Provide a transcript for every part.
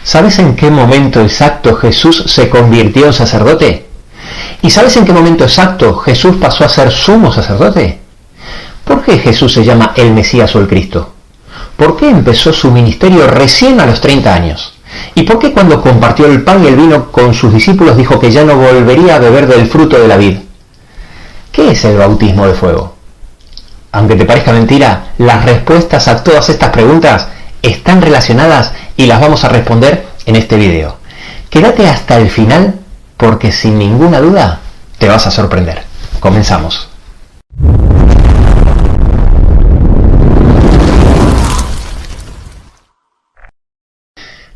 ¿Sabes en qué momento exacto Jesús se convirtió en sacerdote? ¿Y sabes en qué momento exacto Jesús pasó a ser sumo sacerdote? ¿Por qué Jesús se llama el Mesías o el Cristo? ¿Por qué empezó su ministerio recién a los 30 años? ¿Y por qué cuando compartió el pan y el vino con sus discípulos dijo que ya no volvería a beber del fruto de la vid? ¿Qué es el bautismo de fuego? Aunque te parezca mentira, las respuestas a todas estas preguntas están relacionadas y las vamos a responder en este video. Quédate hasta el final porque sin ninguna duda te vas a sorprender. Comenzamos.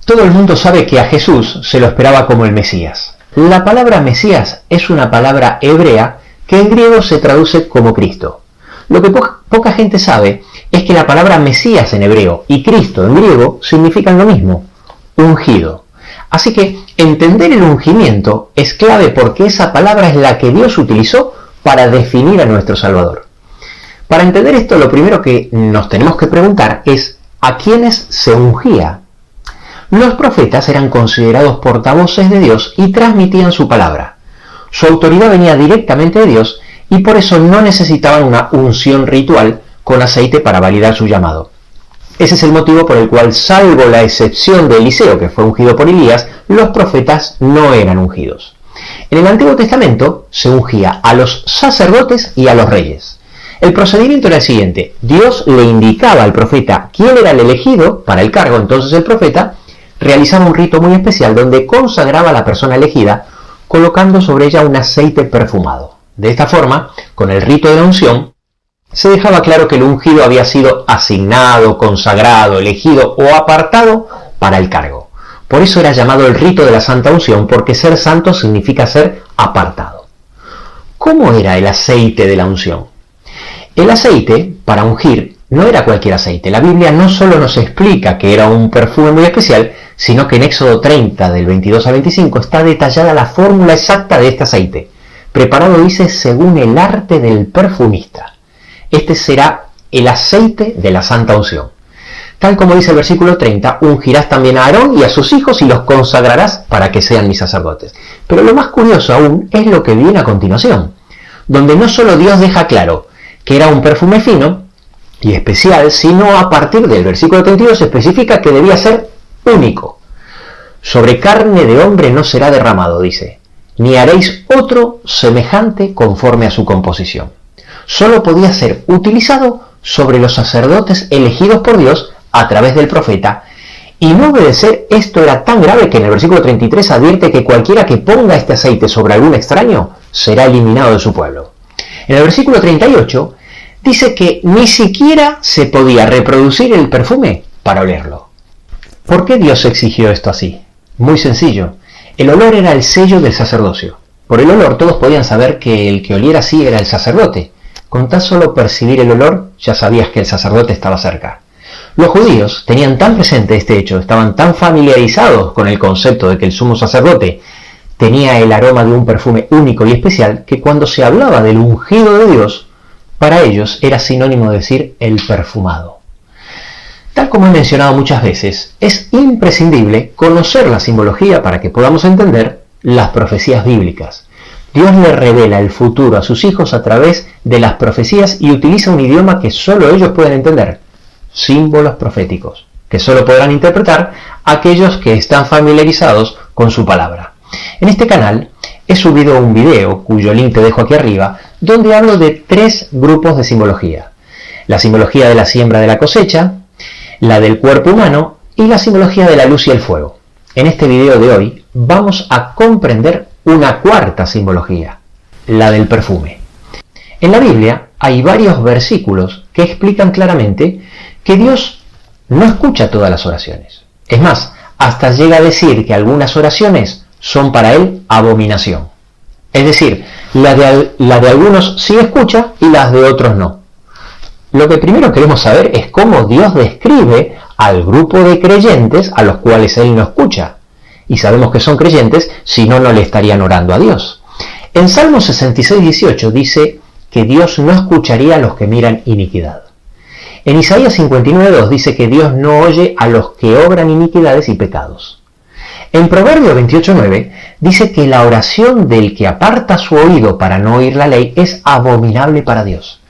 Todo el mundo sabe que a Jesús se lo esperaba como el Mesías. La palabra Mesías es una palabra hebrea que en griego se traduce como Cristo. Lo que poca gente sabe es que la palabra Mesías en hebreo y Cristo en griego significan lo mismo, ungido. Así que entender el ungimiento es clave porque esa palabra es la que Dios utilizó para definir a nuestro Salvador. Para entender esto, lo primero que nos tenemos que preguntar es ¿a quiénes se ungía? Los profetas eran considerados portavoces de Dios y transmitían su palabra. Su autoridad venía directamente de Dios y por eso no necesitaban una unción ritual con aceite para validar su llamado. Ese es el motivo por el cual, salvo la excepción de Eliseo, que fue ungido por Elías, los profetas no eran ungidos. En el Antiguo Testamento se ungía a los sacerdotes y a los reyes. El procedimiento era el siguiente: Dios le indicaba al profeta quién era el elegido para el cargo, entonces el profeta realizaba un rito muy especial donde consagraba a la persona elegida colocando sobre ella un aceite perfumado. De esta forma, con el rito de la unción, se dejaba claro que el ungido había sido asignado, consagrado, elegido o apartado para el cargo. Por eso era llamado el rito de la Santa Unción, porque ser santo significa ser apartado. ¿Cómo era el aceite de la unción? El aceite, para ungir, no era cualquier aceite. La Biblia no solo nos explica que era un perfume muy especial, sino que en Éxodo 30, del 22 al 25, está detallada la fórmula exacta de este aceite, preparado, dice, según el arte del perfumista. Este será el aceite de la Santa Unción. Tal como dice el versículo 30, ungirás también a Aarón y a sus hijos y los consagrarás para que sean mis sacerdotes. Pero lo más curioso aún es lo que viene a continuación, donde no solo Dios deja claro que era un perfume fino y especial, sino a partir del versículo 32 se especifica que debía ser único. Sobre carne de hombre no será derramado, dice, ni haréis otro semejante conforme a su composición. Solo podía ser utilizado sobre los sacerdotes elegidos por Dios a través del profeta, y no obedecer esto era tan grave que en el versículo 33 advierte que cualquiera que ponga este aceite sobre algún extraño será eliminado de su pueblo. En el versículo 38 dice que ni siquiera se podía reproducir el perfume para olerlo. ¿Por qué Dios exigió esto así? Muy sencillo. El olor era el sello del sacerdocio. Por el olor todos podían saber que el que oliera así era el sacerdote. Con tan solo percibir el olor ya sabías que el sacerdote estaba cerca. Los judíos tenían tan presente este hecho, estaban tan familiarizados con el concepto de que el sumo sacerdote tenía el aroma de un perfume único y especial, que cuando se hablaba del ungido de Dios, para ellos era sinónimo de decir el perfumado. Tal como he mencionado muchas veces, es imprescindible conocer la simbología para que podamos entender las profecías bíblicas. Dios le revela el futuro a sus hijos a través de las profecías y utiliza un idioma que solo ellos pueden entender, símbolos proféticos, que solo podrán interpretar aquellos que están familiarizados con su palabra. En este canal he subido un video, cuyo link te dejo aquí arriba, donde hablo de 3 grupos de simbología. La simbología de la siembra de la cosecha, la del cuerpo humano y la simbología de la luz y el fuego. En este video de hoy vamos a comprender una 4ª simbología, la del perfume. En la Biblia hay varios versículos que explican claramente que Dios no escucha todas las oraciones. Es más, hasta llega a decir que algunas oraciones son para Él abominación. Es decir, la de algunos sí escucha y las de otros no. Lo que primero queremos saber es cómo Dios describe al grupo de creyentes a los cuales Él no escucha. Y sabemos que son creyentes, si no, no le estarían orando a Dios. En Salmo 66, 18 dice que Dios no escucharía a los que miran iniquidad. En Isaías 59, 2 dice que Dios no oye a los que obran iniquidades y pecados. En Proverbio 28:9 dice que la oración del que aparta su oído para no oír la ley es abominable para Dios.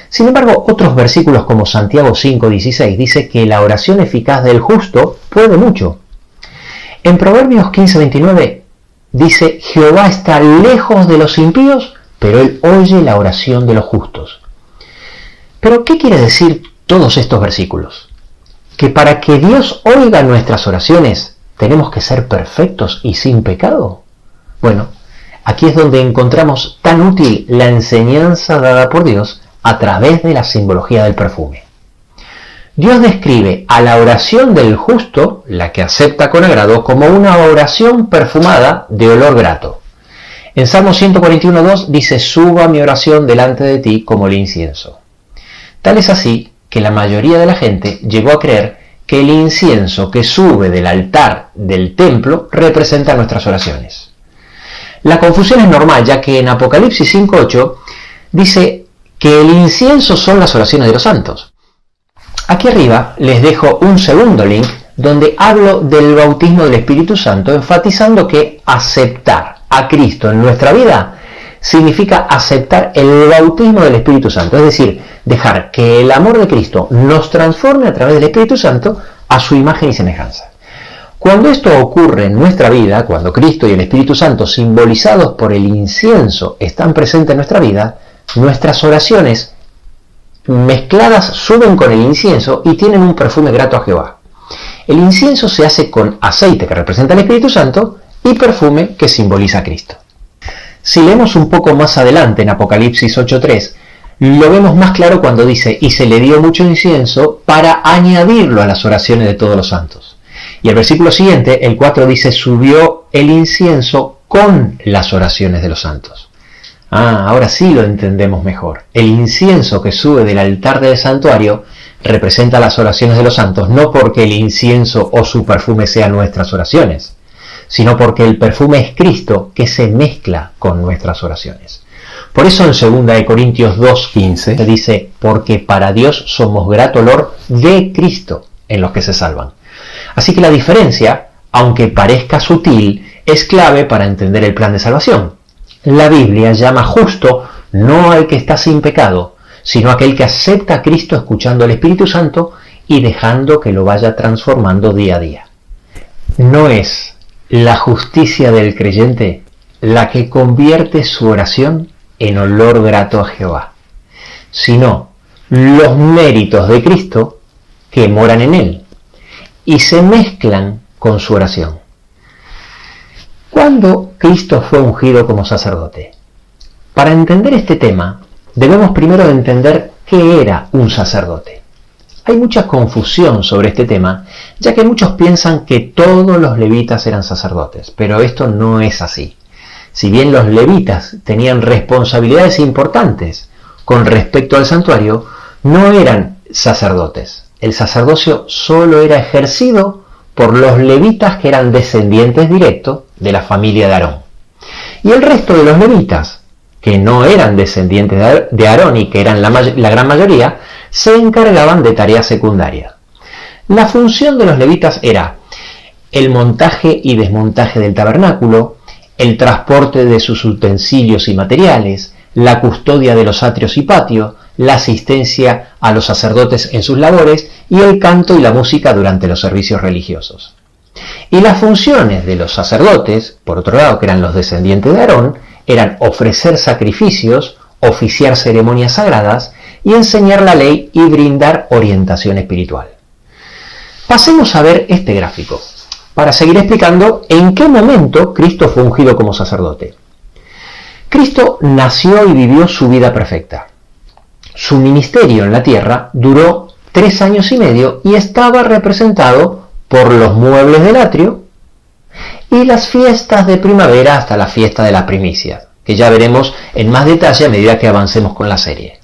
Sin embargo, otros versículos como Santiago 5:16 dice que la oración eficaz del justo puede mucho. En Proverbios 15:29 dice: Jehová está lejos de los impíos, pero él oye la oración de los justos. Pero, ¿qué quiere decir todos estos versículos? ¿Que para que Dios oiga nuestras oraciones tenemos que ser perfectos y sin pecado? Bueno, aquí es donde encontramos tan útil la enseñanza dada por Dios a través de la simbología del perfume. Dios describe a la oración del justo, la que acepta con agrado, como una oración perfumada de olor grato. En Salmo 141:2 dice: suba mi oración delante de ti como el incienso. Tal es así que la mayoría de la gente llegó a creer que el incienso que sube del altar del templo representa nuestras oraciones. La confusión es normal, ya que en Apocalipsis 5:8 dice que el incienso son las oraciones de los santos. Aquí arriba les dejo un segundo link donde hablo del bautismo del Espíritu Santo, enfatizando que aceptar a Cristo en nuestra vida significa aceptar el bautismo del Espíritu Santo, es decir, dejar que el amor de Cristo nos transforme a través del Espíritu Santo a su imagen y semejanza. Cuando esto ocurre en nuestra vida, cuando Cristo y el Espíritu Santo, simbolizados por el incienso, están presentes en nuestra vida, nuestras oraciones mezcladas suben con el incienso y tienen un perfume grato a Jehová. El incienso se hace con aceite, que representa el Espíritu Santo, y perfume, que simboliza a Cristo. Si leemos un poco más adelante en Apocalipsis 8:3, lo vemos más claro cuando dice: y se le dio mucho incienso para añadirlo a las oraciones de todos los santos. Y el versículo siguiente, el 4, dice: subió el incienso con las oraciones de los santos. Ahora sí lo entendemos mejor. El incienso que sube del altar del santuario representa las oraciones de los santos, no porque el incienso o su perfume sean nuestras oraciones, sino porque el perfume es Cristo, que se mezcla con nuestras oraciones. Por eso en 2 Corintios 2:15 se dice: porque para Dios somos grato olor de Cristo en los que se salvan. Así que la diferencia, aunque parezca sutil, es clave para entender el plan de salvación. La Biblia llama justo no al que está sin pecado, sino a aquel que acepta a Cristo escuchando al Espíritu Santo y dejando que lo vaya transformando día a día. No es la justicia del creyente la que convierte su oración en olor grato a Jehová, sino los méritos de Cristo que moran en él y se mezclan con su oración. ¿Cuándo Cristo fue ungido como sacerdote? Para entender este tema, debemos primero entender qué era un sacerdote. Hay mucha confusión sobre este tema, ya que muchos piensan que todos los levitas eran sacerdotes, pero esto no es así. Si bien los levitas tenían responsabilidades importantes con respecto al santuario, no eran sacerdotes. El sacerdocio solo era ejercido por los levitas que eran descendientes directos de la familia de Aarón. Y el resto de los levitas, que no eran descendientes de Aarón y que eran la gran mayoría, se encargaban de tareas secundarias. La función de los levitas era el montaje y desmontaje del tabernáculo, el transporte de sus utensilios y materiales, la custodia de los atrios y patios, la asistencia a los sacerdotes en sus labores y el canto y la música durante los servicios religiosos. Y las funciones de los sacerdotes, por otro lado, que eran los descendientes de Aarón, eran ofrecer sacrificios, oficiar ceremonias sagradas y enseñar la ley y brindar orientación espiritual. Pasemos a ver este gráfico, para seguir explicando en qué momento Cristo fue ungido como sacerdote. Cristo nació y vivió su vida perfecta. Su ministerio en la tierra duró 3 años y medio y estaba representado por los muebles del atrio y las fiestas de primavera hasta la fiesta de las primicias, que ya veremos en más detalle a medida que avancemos con la serie.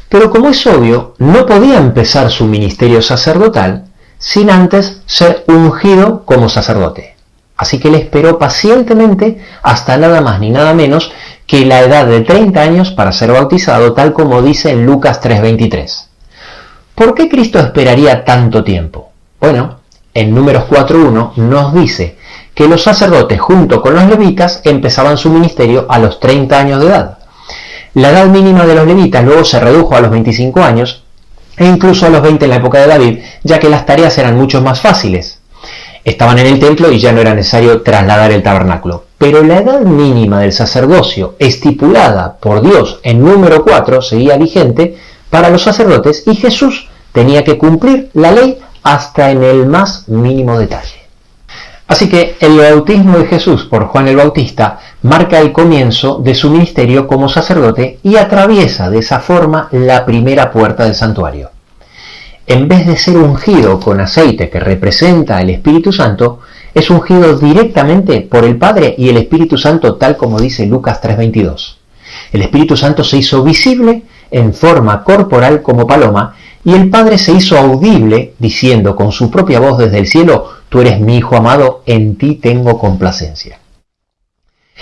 Pero como es obvio, no podía empezar su ministerio sacerdotal sin antes ser ungido como sacerdote. Así que él esperó pacientemente hasta nada más ni nada menos que la edad de 30 años para ser bautizado, tal como dice en Lucas 3:23. ¿Por qué Cristo esperaría tanto tiempo? Bueno, en Números 4:1 nos dice que los sacerdotes junto con los levitas empezaban su ministerio a los 30 años de edad. La edad mínima de los levitas luego se redujo a los 25 años e incluso a los 20 en la época de David, ya que las tareas eran mucho más fáciles. Estaban en el templo y ya no era necesario trasladar el tabernáculo. Pero la edad mínima del sacerdocio, estipulada por Dios en número 4, seguía vigente para los sacerdotes y Jesús tenía que cumplir la ley hasta en el más mínimo detalle. Así que el bautismo de Jesús por Juan el Bautista marca el comienzo de su ministerio como sacerdote y atraviesa de esa forma la primera puerta del santuario. En vez de ser ungido con aceite que representa al Espíritu Santo, es ungido directamente por el Padre y el Espíritu Santo, tal como dice Lucas 3:22. El Espíritu Santo se hizo visible en forma corporal como paloma y el Padre se hizo audible diciendo con su propia voz desde el cielo: «Tú eres mi Hijo amado, en ti tengo complacencia».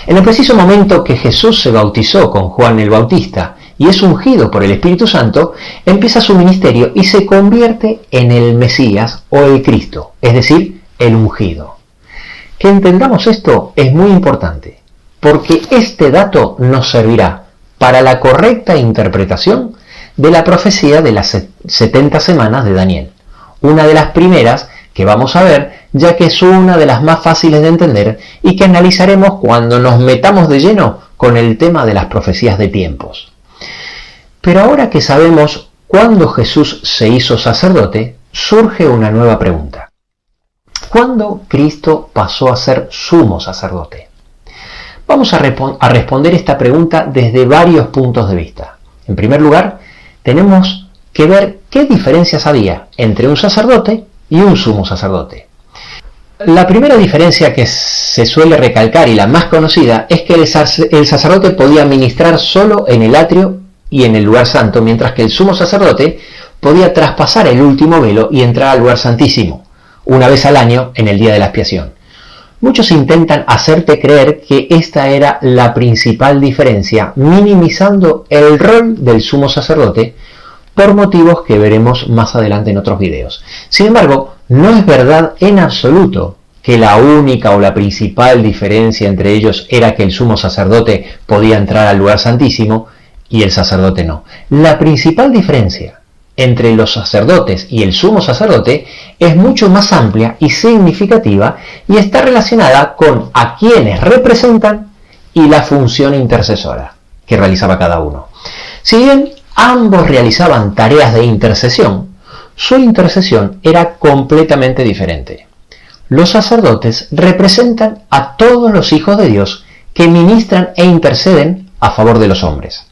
En el preciso momento que Jesús se bautizó con Juan el Bautista y es ungido por el Espíritu Santo, empieza su ministerio y se convierte en el Mesías o el Cristo, es decir, el ungido. Que entendamos esto es muy importante, porque este dato nos servirá para la correcta interpretación de la profecía de las 70 semanas de Daniel, una de las primeras que vamos a ver, ya que es una de las más fáciles de entender y que analizaremos cuando nos metamos de lleno con el tema de las profecías de tiempos. Pero ahora que sabemos cuándo Jesús se hizo sacerdote, surge una nueva pregunta. ¿Cuándo Cristo pasó a ser sumo sacerdote? Vamos a responder esta pregunta desde varios puntos de vista. En primer lugar, tenemos que ver qué diferencias había entre un sacerdote y un sumo sacerdote. La primera diferencia que se suele recalcar y la más conocida es que el sacerdote podía ministrar solo en el atrio y en el lugar santo, mientras que el sumo sacerdote podía traspasar el último velo y entrar al lugar santísimo, una vez al año en el día de la expiación. Muchos intentan hacerte creer que esta era la principal diferencia, minimizando el rol del sumo sacerdote por motivos que veremos más adelante en otros videos. Sin embargo, no es verdad en absoluto que la única o la principal diferencia entre ellos era que el sumo sacerdote podía entrar al lugar santísimo y el sacerdote no. La principal diferencia entre los sacerdotes y el sumo sacerdote es mucho más amplia y significativa y está relacionada con a quienes representan y la función intercesora que realizaba cada uno. Si bien ambos realizaban tareas de intercesión, su intercesión era completamente diferente. Los sacerdotes representan a todos los hijos de Dios que ministran e interceden a favor de los hombres.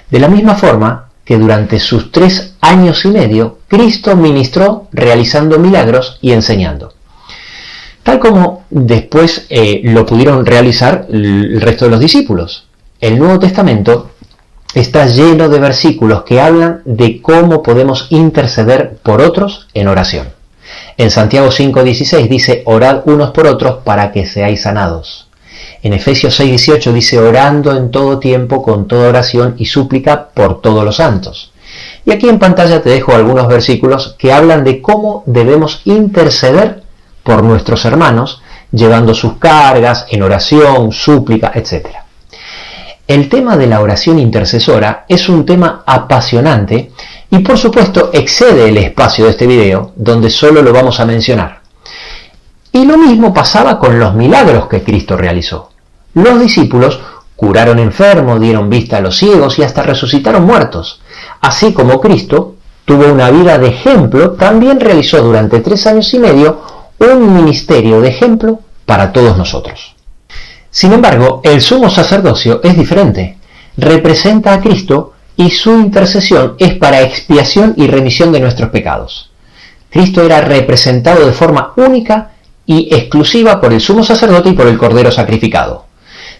De la misma forma que durante sus 3 años y medio, Cristo ministró realizando milagros y enseñando. Tal como después lo pudieron realizar el resto de los discípulos. El Nuevo Testamento está lleno de versículos que hablan de cómo podemos interceder por otros en oración. En Santiago 5:16 dice: orad unos por otros para que seáis sanados. En Efesios 6:18 dice: orando en todo tiempo con toda oración y súplica por todos los santos. Y aquí en pantalla te dejo algunos versículos que hablan de cómo debemos interceder por nuestros hermanos, llevando sus cargas en oración, súplica, etc. El tema de la oración intercesora es un tema apasionante y por supuesto excede el espacio de este video, donde solo lo vamos a mencionar. Y lo mismo pasaba con los milagros que Cristo realizó. Los discípulos curaron enfermos, dieron vista a los ciegos y hasta resucitaron muertos. Así como Cristo tuvo una vida de ejemplo, también realizó durante 3 años y medio un ministerio de ejemplo para todos nosotros. Sin embargo, el sumo sacerdocio es diferente. Representa a Cristo y su intercesión es para expiación y remisión de nuestros pecados. Cristo era representado de forma única y exclusiva por el sumo sacerdote y por el cordero sacrificado.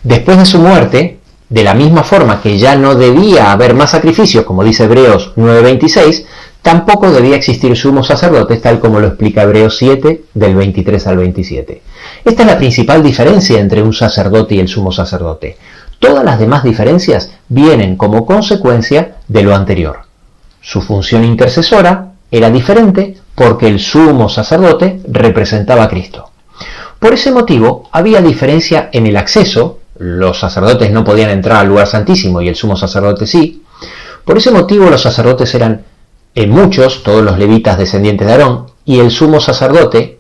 Después de su muerte, de la misma forma que ya no debía haber más sacrificios, como dice Hebreos 9:26, tampoco debía existir sumos sacerdotes, tal como lo explica Hebreos 7, del 23 al 27. Esta es la principal diferencia entre un sacerdote y el sumo sacerdote. Todas las demás diferencias vienen como consecuencia de lo anterior. Su función intercesora era diferente porque el sumo sacerdote representaba a Cristo. Por ese motivo había diferencia en el acceso. Los sacerdotes no podían entrar al lugar santísimo y el sumo sacerdote sí. Por ese motivo los sacerdotes eran muchos, todos los levitas descendientes de Aarón, y el sumo sacerdote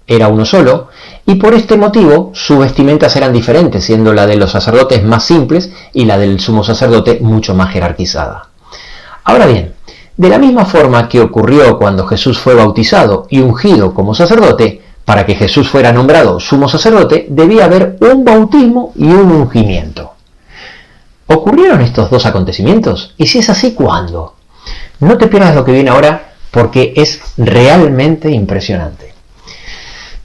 era uno solo, y por este motivo sus vestimentas eran diferentes, siendo la de los sacerdotes más simples y la del sumo sacerdote mucho más jerarquizada. Ahora bien, de la misma forma que ocurrió cuando Jesús fue bautizado y ungido como sacerdote, para que Jesús fuera nombrado sumo sacerdote, debía haber un bautismo y un ungimiento. ¿Ocurrieron estos dos acontecimientos? Y si es así, ¿cuándo? No te pierdas lo que viene ahora, porque es realmente impresionante.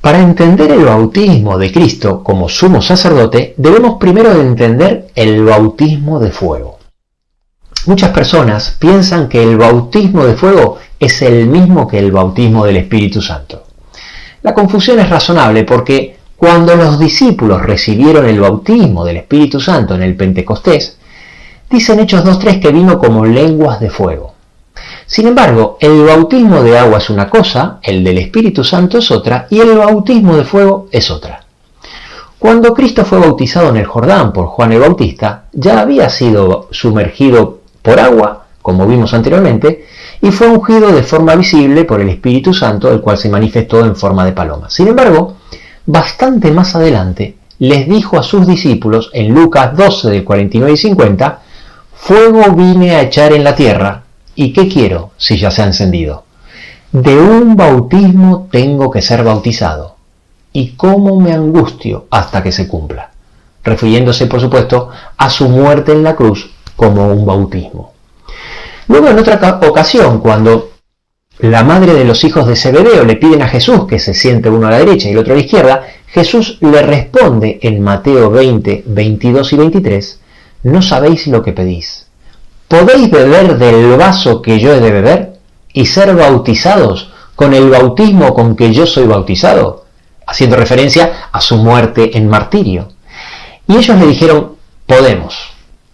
Para entender el bautismo de Cristo como sumo sacerdote, debemos primero entender el bautismo de fuego. Muchas personas piensan que el bautismo de fuego es el mismo que el bautismo del Espíritu Santo. La confusión es razonable porque cuando los discípulos recibieron el bautismo del Espíritu Santo en el Pentecostés, dicen Hechos 2:3 que vino como lenguas de fuego. Sin embargo, el bautismo de agua es una cosa, el del Espíritu Santo es otra, y el bautismo de fuego es otra. Cuando Cristo fue bautizado en el Jordán por Juan el Bautista, ya había sido sumergido por agua, como vimos anteriormente, y fue ungido de forma visible por el Espíritu Santo, el cual se manifestó en forma de paloma. Sin embargo, bastante más adelante, les dijo a sus discípulos, en Lucas 12, del 49 y 50, «Fuego vine a echar en la tierra, ¿y qué quiero si ya se ha encendido? De un bautismo tengo que ser bautizado, y cómo me angustio hasta que se cumpla», refiriéndose, por supuesto, a su muerte en la cruz como un bautismo. Luego, en otra ocasión, cuando la madre de los hijos de Zebedeo le piden a Jesús que se siente uno a la derecha y el otro a la izquierda, Jesús le responde en Mateo 20, 22 y 23, «¿No sabéis lo que pedís? ¿Podéis beber del vaso que yo he de beber y ser bautizados con el bautismo con que yo soy bautizado?» Haciendo referencia a su muerte en martirio. Y ellos le dijeron, «Podemos»,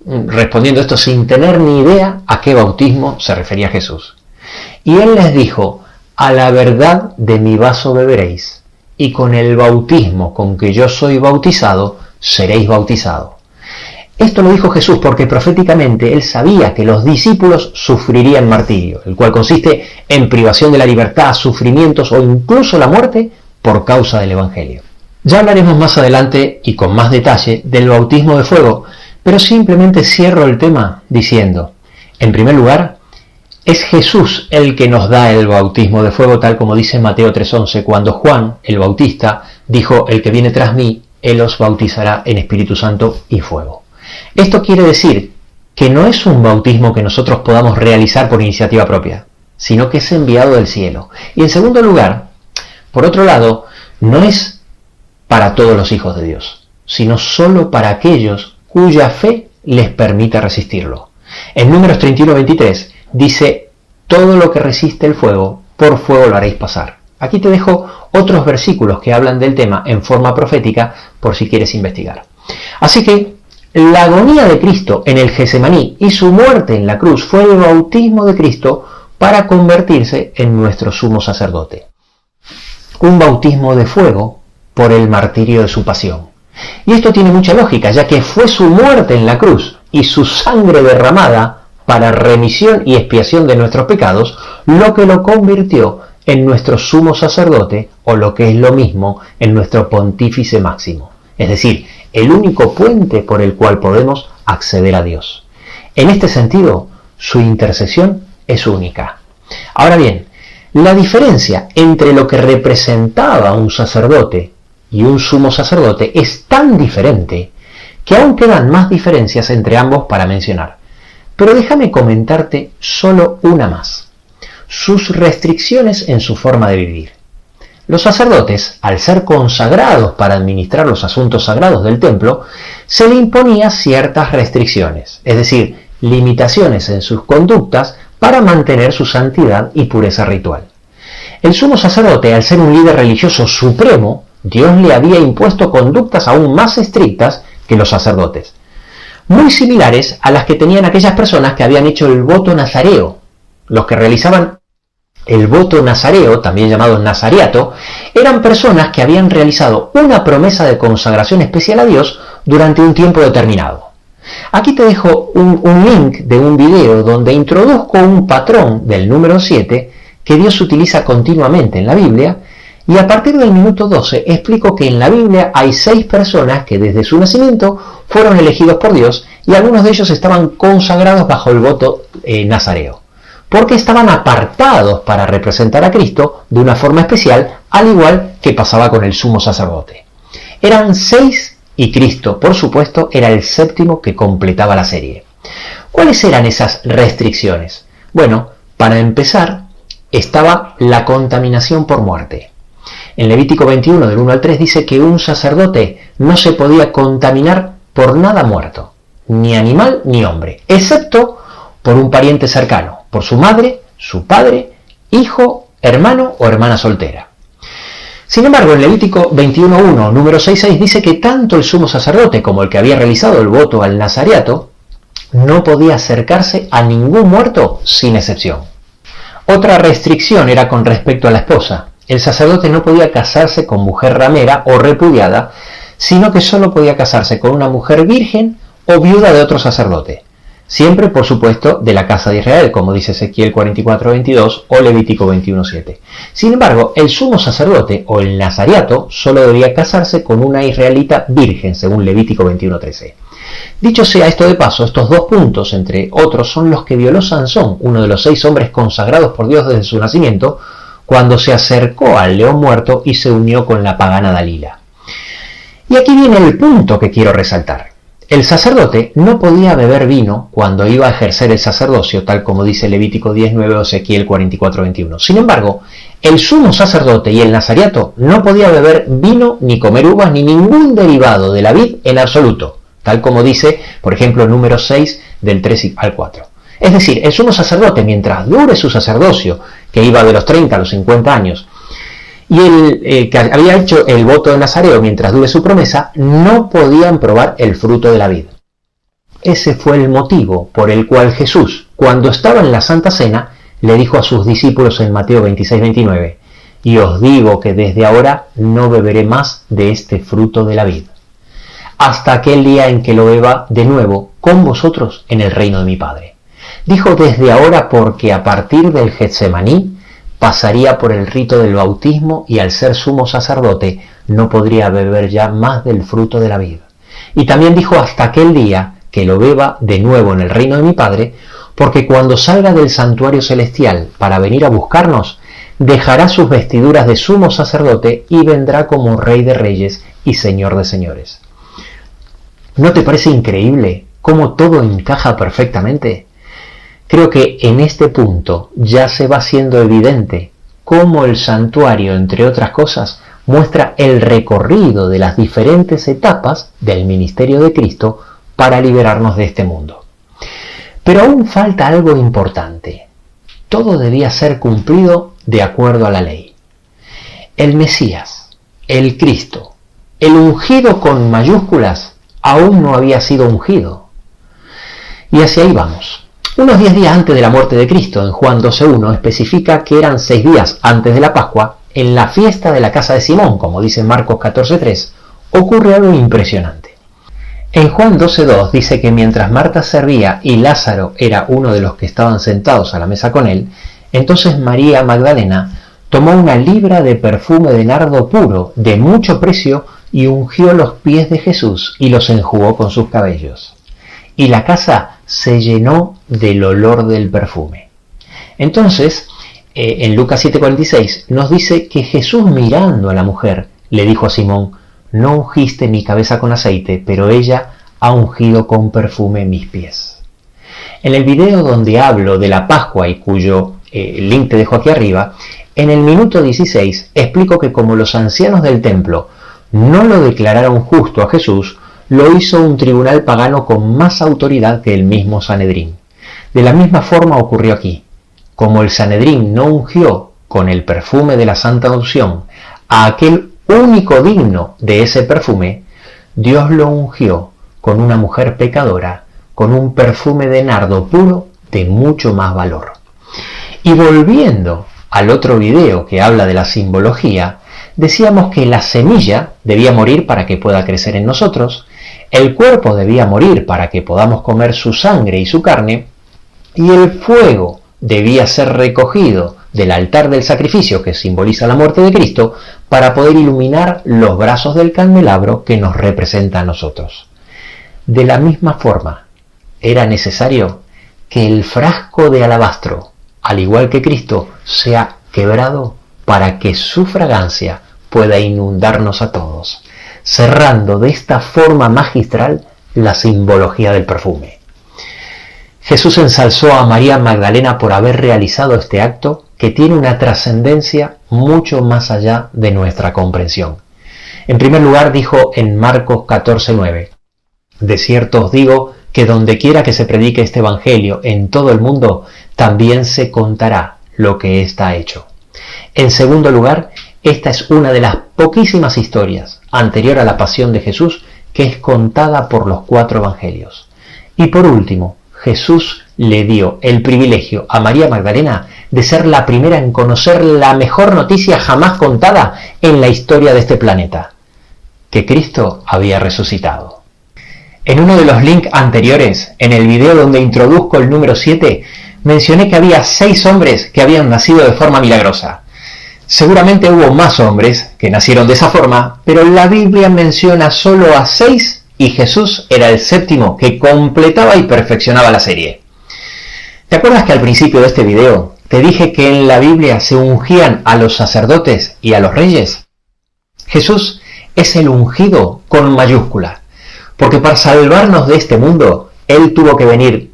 respondiendo esto sin tener ni idea a qué bautismo se refería Jesús. Y él les dijo, «A la verdad de mi vaso beberéis, y con el bautismo con que yo soy bautizado, seréis bautizados». Esto lo dijo Jesús porque proféticamente él sabía que los discípulos sufrirían martirio, el cual consiste en privación de la libertad, sufrimientos o incluso la muerte por causa del Evangelio. Ya hablaremos más adelante y con más detalle del bautismo de fuego, pero simplemente cierro el tema diciendo, en primer lugar, es Jesús el que nos da el bautismo de fuego, tal como dice Mateo 3:11, cuando Juan, el Bautista, dijo, «El que viene tras mí, él os bautizará en Espíritu Santo y fuego». Esto quiere decir que no es un bautismo que nosotros podamos realizar por iniciativa propia, sino que es enviado del cielo. Y en segundo lugar, por otro lado, no es para todos los hijos de Dios, sino solo para aquellos cuya fe les permita resistirlo. En Números 31:23 dice, «Todo lo que resiste el fuego, por fuego lo haréis pasar». Aquí te dejo otros versículos que hablan del tema en forma profética por si quieres investigar. Así que la agonía de Cristo en el Getsemaní y su muerte en la cruz fue el bautismo de Cristo para convertirse en nuestro sumo sacerdote. Un bautismo de fuego por el martirio de su pasión. Y esto tiene mucha lógica, ya que fue su muerte en la cruz y su sangre derramada para remisión y expiación de nuestros pecados, lo que lo convirtió en nuestro sumo sacerdote, o lo que es lo mismo, en nuestro pontífice máximo. Es decir, el único puente por el cual podemos acceder a Dios. En este sentido, su intercesión es única. Ahora bien, la diferencia entre lo que representaba un sacerdote y un sumo sacerdote es tan diferente que aún quedan más diferencias entre ambos para mencionar. Pero déjame comentarte solo una más: sus restricciones en su forma de vivir. Los sacerdotes, al ser consagrados para administrar los asuntos sagrados del templo, se le imponía ciertas restricciones, es decir, limitaciones en sus conductas para mantener su santidad y pureza ritual. El sumo sacerdote, al ser un líder religioso supremo, Dios le había impuesto conductas aún más estrictas que los sacerdotes, muy similares a las que tenían aquellas personas que habían hecho el voto nazareo, los que realizaban El voto nazareo, también llamado nazariato, eran personas que habían realizado una promesa de consagración especial a Dios durante un tiempo determinado. Aquí te dejo un link de un video donde introduzco un patrón del número 7 que Dios utiliza continuamente en la Biblia, y a partir del minuto 12 explico que en la Biblia hay 6 personas que desde su nacimiento fueron elegidos por Dios, y algunos de ellos estaban consagrados bajo el voto nazareo, porque estaban apartados para representar a Cristo de una forma especial, al igual que pasaba con el sumo sacerdote. Eran 6 y Cristo, por supuesto, era el 7º que completaba la serie. ¿Cuáles eran esas restricciones? Bueno, para empezar, estaba la contaminación por muerte. En Levítico 21, del 1 al 3, dice que un sacerdote no se podía contaminar por nada muerto, ni animal ni hombre, excepto por un pariente cercano, por su madre, su padre, hijo, hermano o hermana soltera. Sin embargo, en Levítico 21.1, número 6.6, dice que tanto el sumo sacerdote como el que había realizado el voto al nazariato no podía acercarse a ningún muerto sin excepción. Otra restricción era con respecto a la esposa. El sacerdote no podía casarse con mujer ramera o repudiada, sino que solo podía casarse con una mujer virgen o viuda de otro sacerdote. Siempre, por supuesto, de la casa de Israel, como dice Ezequiel 44.22 o Levítico 21.7. Sin embargo, el sumo sacerdote o el nazariato solo debía casarse con una israelita virgen, según Levítico 21.13. Dicho sea esto de paso, estos 2 puntos, entre otros, son los que violó Sansón, uno de los 6 hombres consagrados por Dios desde su nacimiento, cuando se acercó al león muerto y se unió con la pagana Dalila. Y aquí viene el punto que quiero resaltar. El sacerdote no podía beber vino cuando iba a ejercer el sacerdocio, tal como dice Levítico 19 o Ezequiel 44.21. Sin embargo, el sumo sacerdote y el nazariato no podía beber vino, ni comer uvas, ni ningún derivado de la vid en absoluto, tal como dice, por ejemplo, el número 6 del 3 al 4. Es decir, el sumo sacerdote, mientras dure su sacerdocio, que iba de los 30 a los 50 años, y el que había hecho el voto de nazareo mientras dure su promesa, no podían probar el fruto de la vid. Ese fue el motivo por el cual Jesús, cuando estaba en la Santa Cena, le dijo a sus discípulos en Mateo 26:29, y os digo que desde ahora no beberé más de este fruto de la vid, hasta aquel día en que lo beba de nuevo con vosotros en el reino de mi Padre. Dijo desde ahora porque a partir del Getsemaní pasaría por el rito del bautismo, y al ser sumo sacerdote no podría beber ya más del fruto de la vid. Y también dijo hasta aquel día que lo beba de nuevo en el reino de mi Padre, porque cuando salga del santuario celestial para venir a buscarnos, dejará sus vestiduras de sumo sacerdote y vendrá como Rey de Reyes y Señor de Señores. ¿No te parece increíble cómo todo encaja perfectamente? Creo que en este punto ya se va haciendo evidente cómo el santuario, entre otras cosas, muestra el recorrido de las diferentes etapas del ministerio de Cristo para liberarnos de este mundo. Pero aún falta algo importante. Todo debía ser cumplido de acuerdo a la ley. El Mesías, el Cristo, el ungido con mayúsculas, aún no había sido ungido. Y hacia ahí vamos. Unos 10 días antes de la muerte de Cristo, en Juan 12.1, especifica que eran 6 días antes de la Pascua, en la fiesta de la casa de Simón, como dice Marcos 14.3, ocurre algo impresionante. En Juan 12.2 dice que mientras Marta servía y Lázaro era uno de los que estaban sentados a la mesa con él, entonces María Magdalena tomó una libra de perfume de nardo puro, de mucho precio, y ungió los pies de Jesús y los enjugó con sus cabellos. Y la casa se llenó del olor del perfume. Entonces, en Lucas 7:46 nos dice que Jesús, mirando a la mujer, le dijo a Simón: no ungiste mi cabeza con aceite, pero ella ha ungido con perfume mis pies. En el video donde hablo de la Pascua y cuyo link te dejo aquí arriba, en el minuto 16 explico que como los ancianos del templo no lo declararon justo a Jesús, lo hizo un tribunal pagano con más autoridad que el mismo Sanedrín. De la misma forma ocurrió aquí. Como el Sanedrín no ungió con el perfume de la Santa Unción a aquel único digno de ese perfume, Dios lo ungió con una mujer pecadora, con un perfume de nardo puro de mucho más valor. Y volviendo al otro video que habla de la simbología, decíamos que la semilla debía morir para que pueda crecer en nosotros, el cuerpo debía morir para que podamos comer su sangre y su carne, y el fuego debía ser recogido del altar del sacrificio que simboliza la muerte de Cristo para poder iluminar los brazos del candelabro que nos representa a nosotros. De la misma forma, era necesario que el frasco de alabastro, al igual que Cristo, sea quebrado para que su fragancia pueda inundarnos a todos, cerrando de esta forma magistral la simbología del perfume. Jesús ensalzó a María Magdalena por haber realizado este acto que tiene una trascendencia mucho más allá de nuestra comprensión. En primer lugar, dijo en Marcos 14:9, de cierto os digo que donde quiera que se predique este evangelio en todo el mundo, también se contará lo que está hecho. En segundo lugar, esta es una de las poquísimas historias anterior a la pasión de Jesús que es contada por los 4 evangelios. Y por último, Jesús le dio el privilegio a María Magdalena de ser la primera en conocer la mejor noticia jamás contada en la historia de este planeta, que Cristo había resucitado. En uno de los links anteriores, en el video donde introduzco el número 7, mencioné que había 6 hombres que habían nacido de forma milagrosa. Seguramente hubo más hombres que nacieron de esa forma, pero la Biblia menciona solo a 6 y Jesús era el 7º que completaba y perfeccionaba la serie. ¿Te acuerdas que al principio de este video te dije que en la Biblia se ungían a los sacerdotes y a los reyes? Jesús es el ungido con mayúscula, porque para salvarnos de este mundo, Él tuvo que venir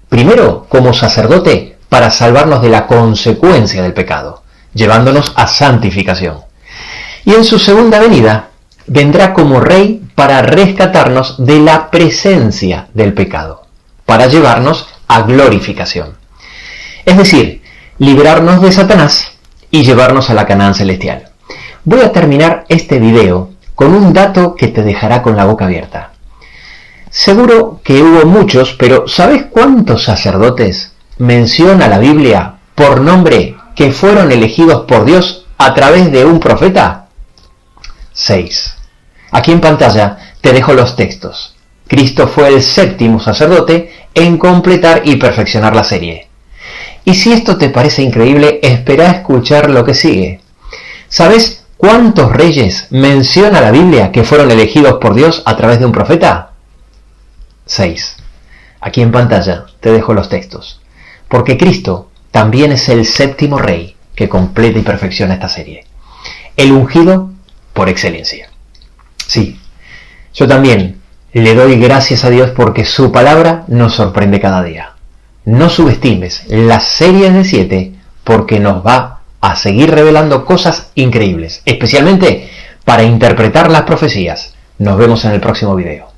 primero como sacerdote para salvarnos de la consecuencia del pecado, llevándonos a santificación. Y en su segunda venida vendrá como rey para rescatarnos de la presencia del pecado, para llevarnos a glorificación. Es decir, librarnos de Satanás y llevarnos a la Canaán celestial. Voy a terminar este video con un dato que te dejará con la boca abierta. Seguro que hubo muchos, pero ¿sabes cuántos sacerdotes menciona la Biblia por nombre que fueron elegidos por Dios a través de un profeta? 6. Aquí en pantalla te dejo los textos. Cristo fue el 7º sacerdote en completar y perfeccionar la serie. Y si esto te parece increíble, espera a escuchar lo que sigue. ¿Sabes cuántos reyes menciona la Biblia que fueron elegidos por Dios a través de un profeta? 6. Aquí en pantalla te dejo los textos. Porque Cristo también es el 7º rey que completa y perfecciona esta serie. El ungido por excelencia. Sí, yo también le doy gracias a Dios porque su palabra nos sorprende cada día. No subestimes la serie de 7 porque nos va a seguir revelando cosas increíbles, especialmente para interpretar las profecías. Nos vemos en el próximo video.